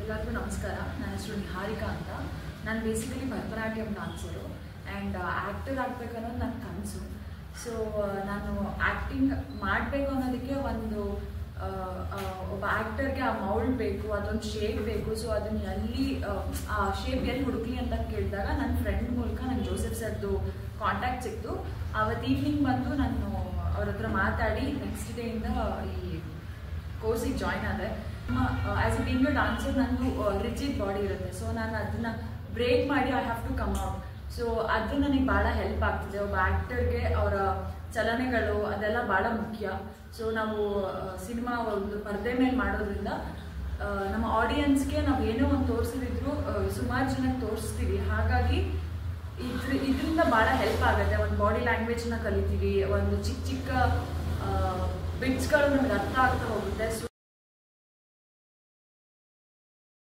ಎಲ್ಲರಿಗೂ ನಮಸ್ಕಾರ. ನನ್ನ ಹೆಸರು ನಿಹಾರಿಕಾ ಅಂತ. ನಾನು basically Bharatanatyam dancer and actor ಆಗಬೇಕನ್ನೋದು ನನ್ನ ಕನಸು. ಸೊ ನಾನು ಆ್ಯಕ್ಟಿಂಗ್ ಮಾಡಬೇಕು ಅನ್ನೋದಕ್ಕೆ ಒಬ್ಬ ಆ್ಯಕ್ಟರ್ಗೆ ಆ ಮೌಲ್ಡ್ ಬೇಕು, ಅದೊಂದು ಶೇಪ್ ಬೇಕು. ಸೊ ಅದನ್ನು ಆ ಶೇಪ್ ಎಲ್ಲಿ ಹುಡುಕಲಿ ಅಂತ ಕೇಳಿದಾಗ ನನ್ನ ಫ್ರೆಂಡ್ ಮೂಲಕ ನಂಗೆ ಜೋಸೆಫ್ ಸರ್ದು ಕಾಂಟ್ಯಾಕ್ಟ್ ಸಿಕ್ತು. ಅವತ್ತು ಈವ್ನಿಂಗ್ ಬಂದು ನಾನು ಅವ್ರ ಹತ್ರ ಮಾತಾಡಿ ನೆಕ್ಸ್ಟ್ ಡೇಯಿಂದ ಈ ಕೋರ್ಸಿಗೆ ಜಾಯ್ನ್ ಆದೆ. As a being a dancer ನಂದು ರಿಜಿಡ್ ಬಾಡಿ ಇರುತ್ತೆ. ಸೊ ನಾನು ಅದನ್ನು ಬ್ರೇಕ್ ಮಾಡಿ I have to come out. So ಅದು ನನಗೆ ಭಾಳ ಹೆಲ್ಪ್ ಆಗ್ತಿದೆ. ಒಬ್ಬ ಆ್ಯಕ್ಟರ್ಗೆ ಅವರ ಚಲನೆಗಳು ಅದೆಲ್ಲ ಭಾಳ ಮುಖ್ಯ. ಸೊ ನಾವು ಸಿನಿಮಾ ಒಂದು ಪರದೆ ಮೇಲೆ ಮಾಡೋದ್ರಿಂದ ನಮ್ಮ ಆಡಿಯನ್ಸ್ಗೆ ನಾವು ಏನೋ ಒಂದು ತೋರಿಸಿದ್ರು ಸುಮಾರು ಜನಕ್ಕೆ ತೋರಿಸ್ತೀವಿ. ಹಾಗಾಗಿ ಇದರಿಂದ ಭಾಳ ಹೆಲ್ಪ್ ಆಗುತ್ತೆ. ಒಂದು ಬಾಡಿ ಲ್ಯಾಂಗ್ವೇಜ್ನ ಕಲಿತೀವಿ, ಒಂದು ಚಿಕ್ಕ ಚಿಕ್ಕ ಬಿಟ್ಸ್ಗಳು ನಮ್ಗೆ ಅರ್ಥ ಆಗ್ತಾ ಹೋಗುತ್ತೆ. ಸೊ